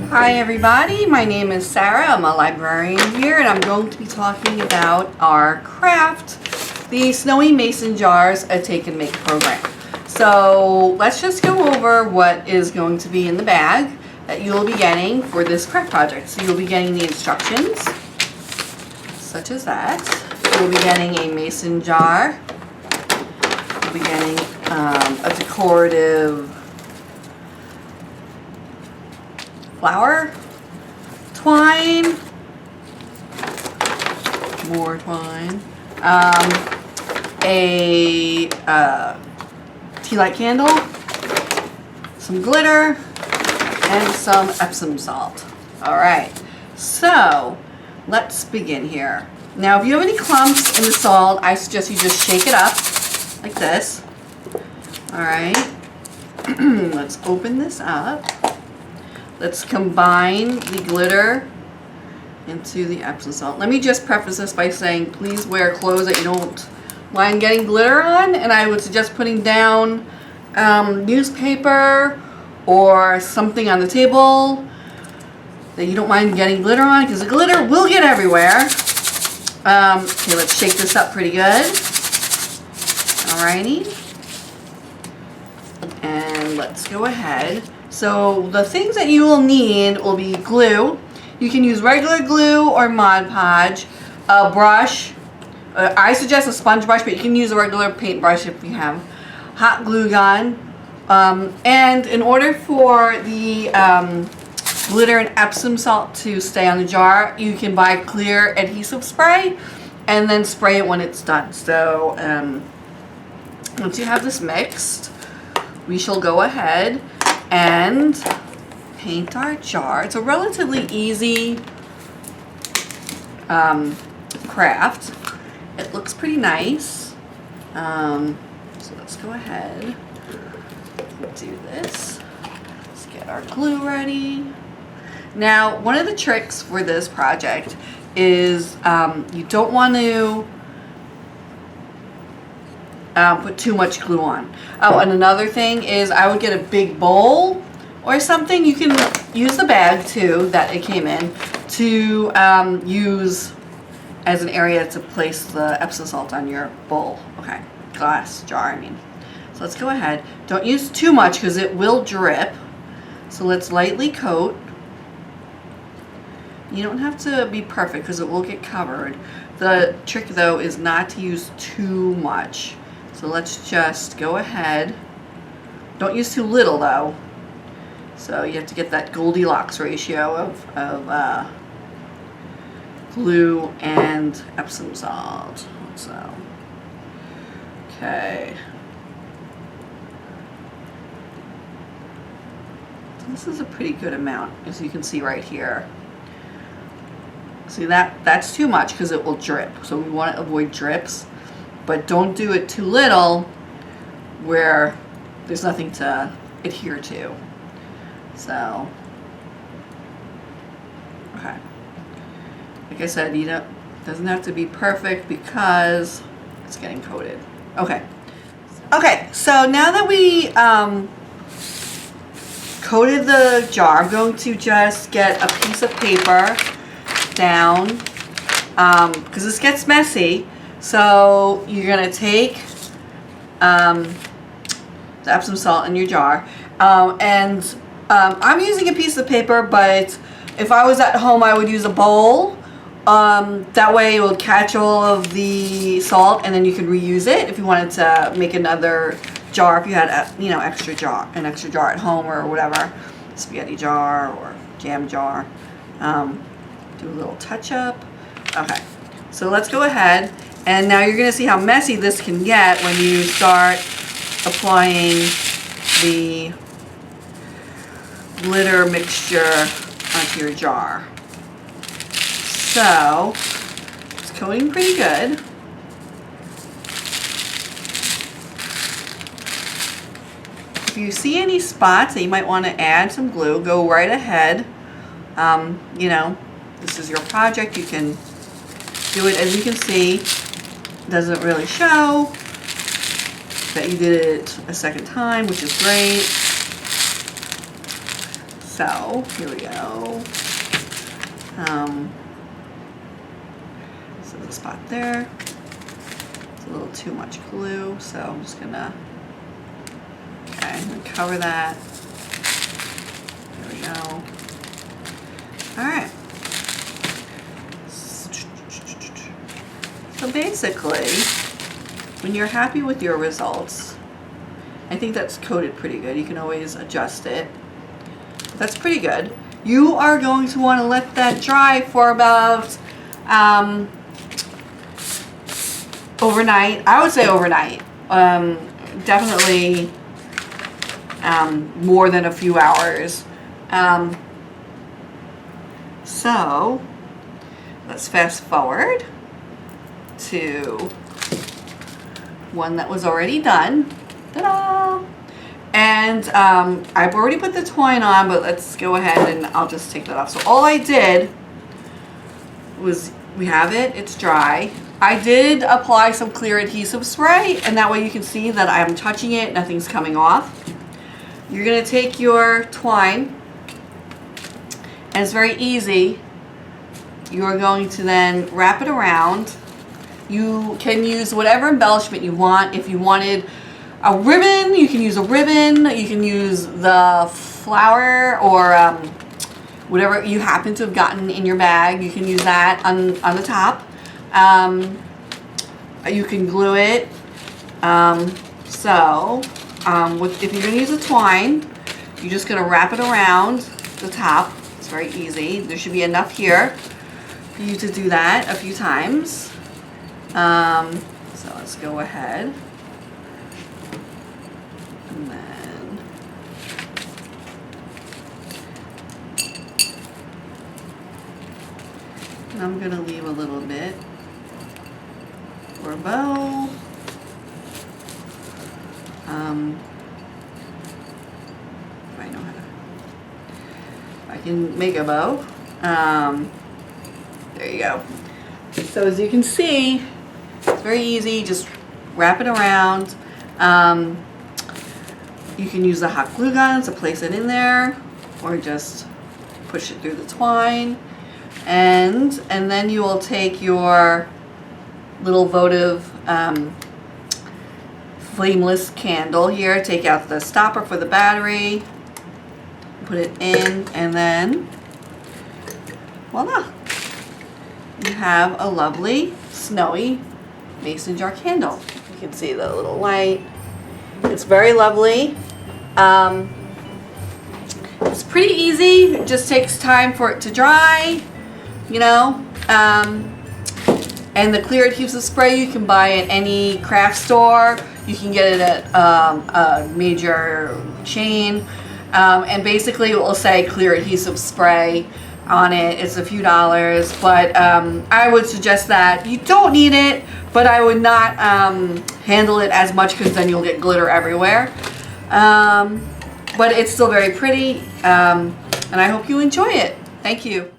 Hi everybody, my name is Sarah. I'm a librarian here and I'm going to be talking about our craft, the Snowy Mason Jars, a take and make program. So let's just go over what is going to be in the bag that you'll be getting for this craft project. So you'll be getting the instructions, such as that. You'll be getting a mason jar. You'll be getting a decorative flower, twine, more twine, a tea light candle, some glitter, and some epsom salt. Alright, so let's begin here. Now if you have any clumps in the salt, I suggest you just shake it up like this. Alright, let's open this up. Let's combine the glitter into the epsom salt. Let me just preface this by saying please wear clothes that you don't mind getting glitter on, and I would suggest putting down newspaper or something on the table that you don't mind getting glitter on, because the glitter will get everywhere. Okay, let's shake this up pretty good. Alrighty. And let's go ahead. So the things that you will need will be glue. You can use regular glue or Mod Podge, a brush. I suggest a sponge brush, but you can use a regular paintbrush if you have. Hot glue gun. And in order for the glitter and Epsom salt to stay on the jar, you can buy clear adhesive spray and then spray it when it's done. So once you have this mixed, we shall go ahead and paint our jar. It's a relatively easy craft. It looks pretty nice. So let's go ahead and do this. Let's get our glue ready. Now, one of the tricks for this project is you don't want to put too much glue on. Oh, and another thing is I would get a big bowl or something. You can use the bag too that it came in to use as an area to place the Epsom salt on your bowl. Okay, glass jar, I mean. So let's go ahead. Don't use too much because it will drip. So let's lightly coat. You don't have to be perfect because it will get covered. The trick though is not to use too much. So let's just go ahead. Don't use too little though. So you have to get that Goldilocks ratio of glue and Epsom salt. So, okay. This is a pretty good amount, as you can see right here. See, that's too much because it will drip. So we want to avoid drips. But don't do it too little where there's nothing to adhere to. So, okay. Like I said, it doesn't have to be perfect because it's getting coated. Okay. Okay, so now that we coated the jar, I'm going to just get a piece of paper down because this gets messy. So you're going to take the Epsom salt in your jar, and I'm using a piece of paper, but if I was at home I would use a bowl. That way it will catch all of the salt and then you can reuse it if you wanted to make another jar, if you had an extra jar at home or whatever, spaghetti jar or jam jar. Do a little touch up. Okay, so let's go ahead. And now you're going to see how messy this can get when you start applying the glitter mixture onto your jar. So, it's coating pretty good. If you see any spots that you might want to add some glue, go right ahead. This is your project. You can do it. As you can see, doesn't really show. that you did it a second time, which is great. So here we go. So the spot there. It's a little too much glue, so I'm just gonna cover that. There we go. All right. So basically, when you're happy with your results, I think that's coated pretty good. You can always adjust it. That's pretty good. You are going to want to let that dry for about overnight. I would say overnight. Definitely more than a few hours. So let's fast forward to one that was already done. Ta-da! And I've already put the twine on, but let's go ahead and I'll just take that off. So all I did was, we have it, it's dry. I did apply some clear adhesive spray, and that way you can see that I'm touching it, nothing's coming off. You're gonna take your twine, and it's very easy. You're going to then wrap it around. You can use whatever embellishment you want. If you wanted a ribbon, you can use a ribbon. You can use the flower or whatever you happen to have gotten in your bag. You can use that on the top. You can glue it. If you're going to use a twine, you're just going to wrap it around the top. It's very easy. There should be enough here for you to do that a few times. So let's go ahead. And then I'm going to leave a little bit for a bow. If I know how to, I can make a bow. There you go. So as you can see, it's very easy. Just wrap it around. You can use the hot glue gun to place it in there, or just push it through the twine. And then you will take your little votive flameless candle here, take out the stopper for the battery, put it in, and then voila, you have a lovely snowy mason jar candle. You can see the little light. It's very lovely. It's pretty easy. It just takes time for it to dry, you know. And the clear adhesive spray you can buy at any craft store. You can get it at a major chain. And basically it will say clear adhesive spray on it. It's a few dollars, but I would suggest that you don't need it, but I would not handle it as much, because then you'll get glitter everywhere. But it's still very pretty, and I hope you enjoy it. Thank you.